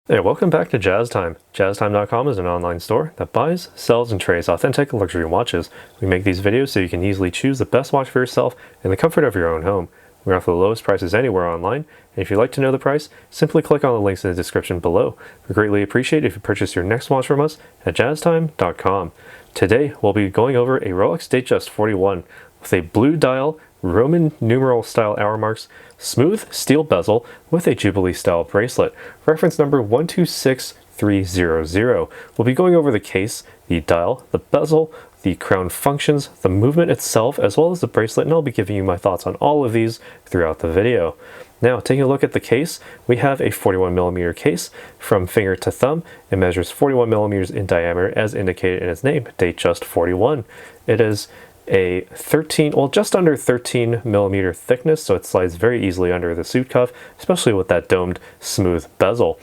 Hey, welcome back to Jazz Time. JazzTime.com is an online store that buys, sells, and trades authentic luxury watches. We make these videos so you can easily choose the best watch for yourself in the comfort of your own home. We offer the lowest prices anywhere online, and if you'd like to know the price, simply click on the links in the description below. We greatly appreciate it if you purchase your next watch from us at JazzTime.com. Today, we'll be going over a Rolex Datejust 41 with a blue dial, Roman numeral style hour marks, smooth steel bezel with a Jubilee style bracelet. Reference number 126300. We'll be going over the case, the dial, the bezel, the crown functions, the movement itself, as well as the bracelet, and I'll be giving you my thoughts on all of these throughout the video. Now, taking a look at the case, we have a 41mm case from finger to thumb. It measures 41mm in diameter as indicated in its name, Datejust 41. It is a just under 13mm thickness, so it slides very easily under the suit cuff, especially with that domed smooth bezel.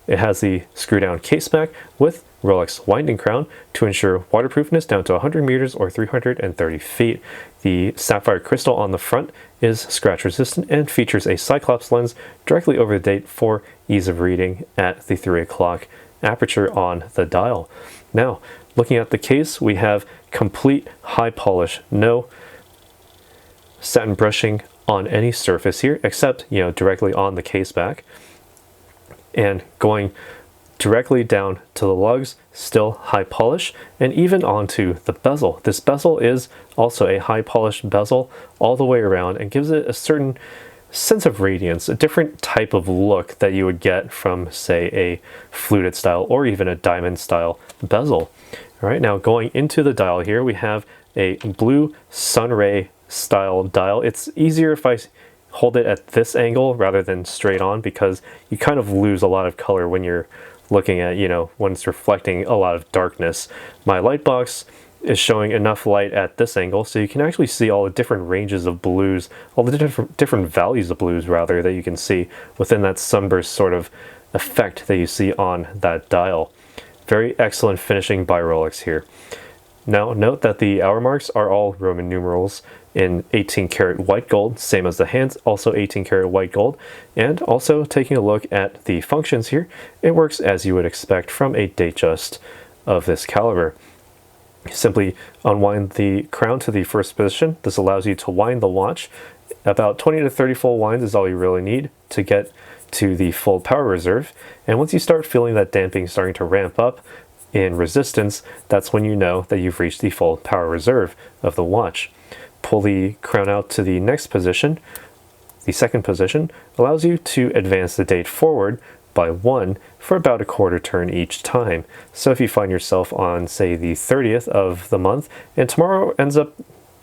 It has the screw down case back with Rolex winding crown to ensure waterproofness down to 100 meters or 330 feet. The sapphire crystal on the front is scratch resistant and features a Cyclops lens directly over the date for ease of reading at the 3 o'clock aperture on the dial. Now, looking at the case, we have complete high polish, no satin brushing on any surface here, except, directly on the case back. And going directly down to the lugs, still high polish, and even onto the bezel. This bezel is also a high polished bezel all the way around and gives it a certain sense of radiance, a different type of look that you would get from, say, a fluted style or even a diamond style bezel. All right, now going into the dial here, we have a blue sunray style dial. It's easier if I hold it at this angle rather than straight on, because you kind of lose a lot of color when you're looking at, when it's reflecting a lot of darkness. My light box is showing enough light at this angle so you can actually see all the different ranges of blues, all the different values of blues rather, that you can see within that sunburst sort of effect that you see on that dial. Very excellent finishing by Rolex here. Now note that the hour marks are all Roman numerals in 18 karat white gold, same as the hands, also 18 karat white gold. And also taking a look at the functions here, it works as you would expect from a Datejust of this caliber. Simply unwind the crown to the first position. This allows you to wind the watch. About 20 to 30 full winds is all you really need to get to the full power reserve. And once you start feeling that damping starting to ramp up in resistance, that's when you know that you've reached the full power reserve of the watch. Pull the crown out to the next position. The second position allows you to advance the date forward by 1 for about a quarter turn each time. So if you find yourself on, say, the 30th of the month, and tomorrow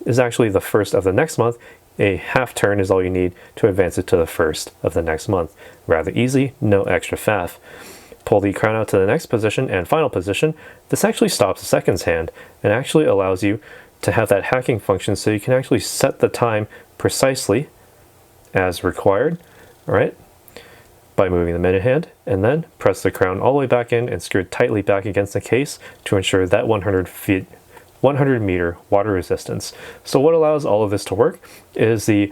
is actually the 1st of the next month, a half turn is all you need to advance it to the 1st of the next month. Rather easy, no extra faff. Pull the crown out to the next position and final position. This actually stops the seconds hand and actually allows you to have that hacking function so you can actually set the time precisely as required, all right, by moving the minute hand, and then press the crown all the way back in and screw it tightly back against the case to ensure that 100 meter water resistance. So what allows all of this to work is the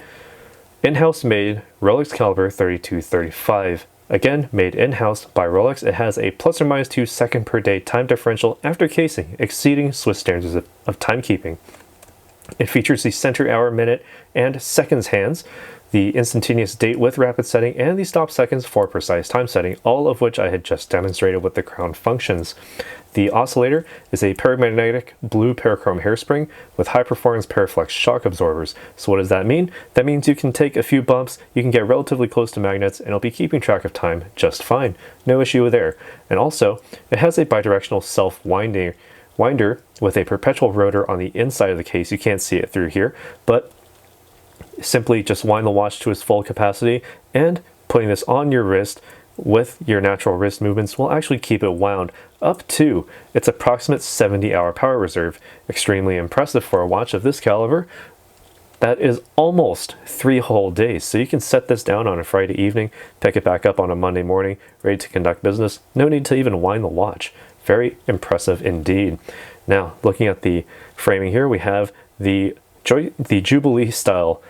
in-house made Rolex caliber 3235. Again, made in-house by Rolex. It has a plus or minus 2 second per day time differential after casing, exceeding Swiss standards of timekeeping. It features the center hour, minute, and seconds hands, the instantaneous date with rapid setting, and the stop seconds for precise time setting, all of which I had just demonstrated with the crown functions. The Oscillator is a paramagnetic blue parachrome hairspring with high-performance Paraflex shock absorbers. So what does that mean? That means you can take a few bumps, you can get relatively close to magnets, and it'll be keeping track of time just fine. No issue there. And also, it has a bidirectional self-winder with a perpetual rotor on the inside of the case. You can't see it through here, but simply just wind the watch to its full capacity, and putting this on your wrist with your natural wrist movements will actually keep it wound up to its approximate 70-hour power reserve. Extremely impressive for a watch of this caliber. That is almost 3 whole days. So you can set this down on a Friday evening, pick it back up on a Monday morning, ready to conduct business. No need to even wind the watch. Very impressive indeed. Now, looking at the framing here, we have the Jubilee style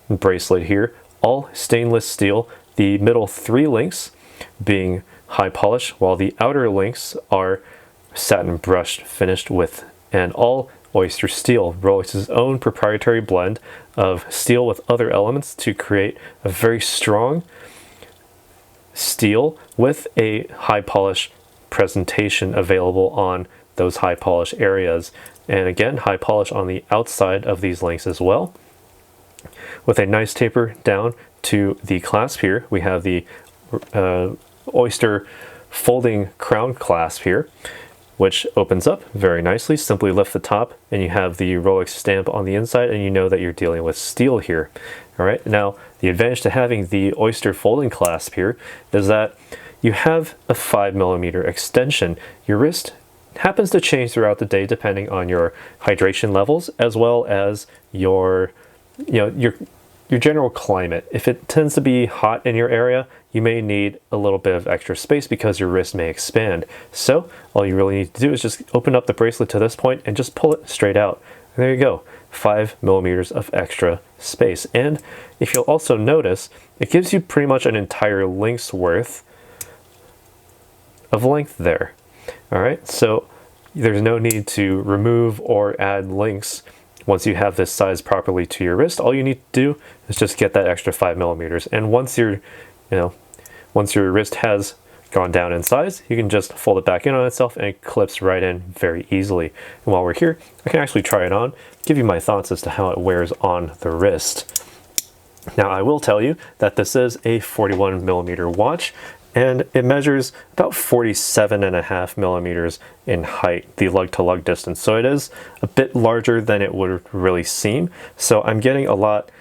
bracelet here, all stainless steel. The middle 3 links being high polish, while the outer links are satin brushed, finished with an all oyster steel, Rolex's own proprietary blend of steel with other elements to create a very strong steel with a high polish presentation available on those high polish areas. And again, high polish on the outside of these links as well, with a nice taper down to the clasp here. We have the oyster folding crown clasp here, which opens up very nicely. Simply lift the top and you have the Rolex stamp on the inside, and you know that you're dealing with steel here. All right, now the advantage to having the oyster folding clasp here is that you have a 5mm extension. Your wrist happens to change throughout the day depending on your hydration levels, as well as your general climate. If it tends to be hot in your area, you may need a little bit of extra space because your wrist may expand. So all you really need to do is just open up the bracelet to this point and just pull it straight out. And there you go, 5mm of extra space. And if you'll also notice, it gives you pretty much an entire link's worth of length there. All right, so there's no need to remove or add links. Once you have this size properly to your wrist, all you need to do is just get that extra 5mm. And once your wrist has gone down in size, you can just fold it back in on itself and it clips right in very easily. And while we're here, I can actually try it on, give you my thoughts as to how it wears on the wrist. Now, I will tell you that this is a 41mm watch, and it measures about 47.5mm in height, the lug-to-lug distance. So it is a bit larger than it would really seem. So I'm getting a lot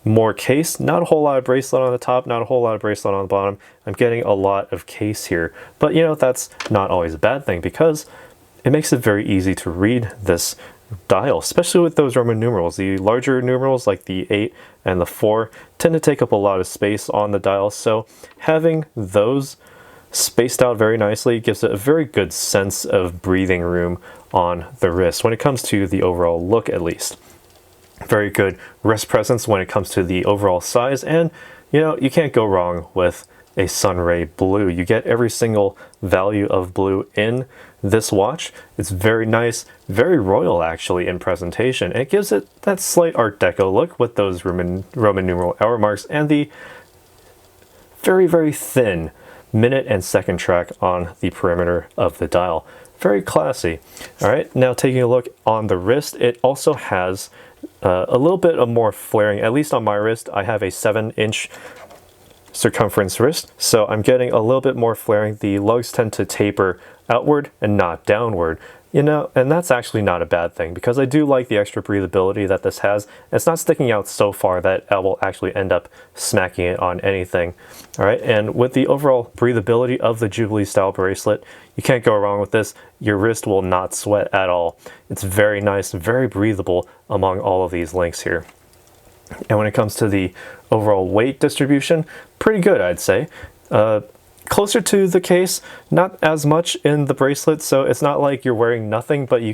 more case, not a whole lot of bracelet on the top, not a whole lot of bracelet on the bottom. I'm getting a lot of case here. But that's not always a bad thing, because it makes it very easy to read this dial, especially with those Roman numerals. The larger numerals like the 8 and the 4 tend to take up a lot of space on the dial, so having those spaced out very nicely gives it a very good sense of breathing room on the wrist when it comes to the overall look, at least. Very good wrist presence when it comes to the overall size, and you can't go wrong with a sunray blue. You get every single value of blue in this watch. It's very nice, very royal actually in presentation. It gives it that slight Art Deco look with those Roman numeral hour marks and the very, very thin minute and second track on the perimeter of the dial. Very classy. All right, now taking a look on the wrist, it also has a little bit of more flaring. At least on my wrist, I have a 7-inch circumference wrist, so I'm getting a little bit more flaring. The lugs tend to taper outward and not downward, and that's actually not a bad thing, because I do like the extra breathability that this has. It's not sticking out so far that I will actually end up smacking it on anything. All right, and with the overall breathability of the Jubilee style bracelet, you can't go wrong with this. Your wrist will not sweat at all. It's very nice, very breathable among all of these links here. And when it comes to the overall weight distribution, pretty good, I'd say. Closer to the case, not as much in the bracelet, so it's not like you're wearing nothing, but you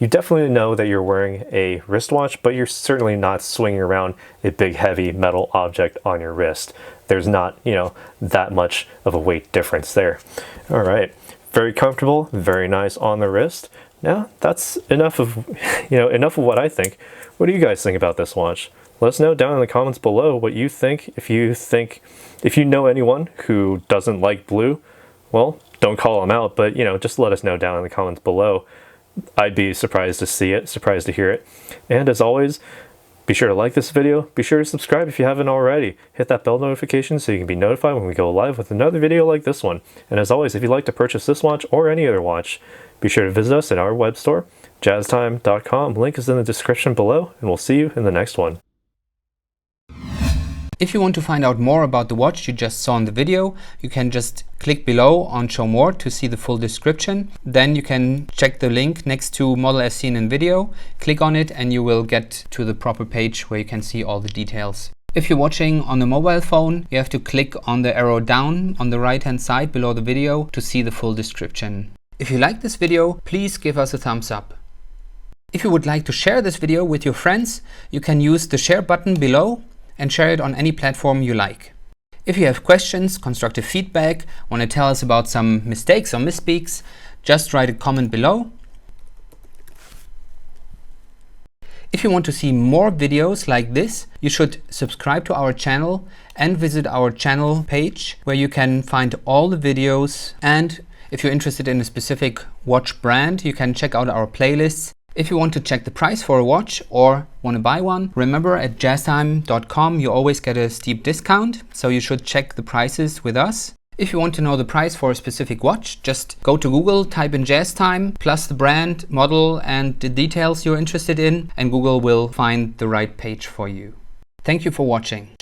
definitely know that you're wearing a wristwatch, but you're certainly not swinging around a big heavy metal object on your wrist. There's not, that much of a weight difference there. All right, very comfortable, very nice on the wrist. Now, that's enough of, enough of what I think. What do you guys think about this watch? Let us know down in the comments below what you think. If you know anyone who doesn't like blue, well, don't call them out, but just let us know down in the comments below. I'd be surprised to see it, surprised to hear it. And as always, be sure to like this video, be sure to subscribe if you haven't already. Hit that bell notification so you can be notified when we go live with another video like this one. And as always, if you'd like to purchase this watch or any other watch, be sure to visit us at our web store, jazztime.com. Link is in the description below, and we'll see you in the next one. If you want to find out more about the watch you just saw in the video, you can just click below on Show More to see the full description. Then you can check the link next to Model as seen in video, click on it, and you will get to the proper page where you can see all the details. If you're watching on a mobile phone, you have to click on the arrow down on the right hand side below the video to see the full description. If you like this video, please give us a thumbs up. If you would like to share this video with your friends, you can use the share button below and share it on any platform you like. If you have questions, constructive feedback, want to tell us about some mistakes or misspeaks, just write a comment below. If you want to see more videos like this, you should subscribe to our channel and visit our channel page where you can find all the videos. And if you're interested in a specific watch brand, you can check out our playlists. If you want to check the price for a watch or want to buy one, remember at jazztime.com you always get a steep discount, so you should check the prices with us. If you want to know the price for a specific watch, just go to Google, type in JazzTime, plus the brand, model and the details you're interested in, and Google will find the right page for you. Thank you for watching.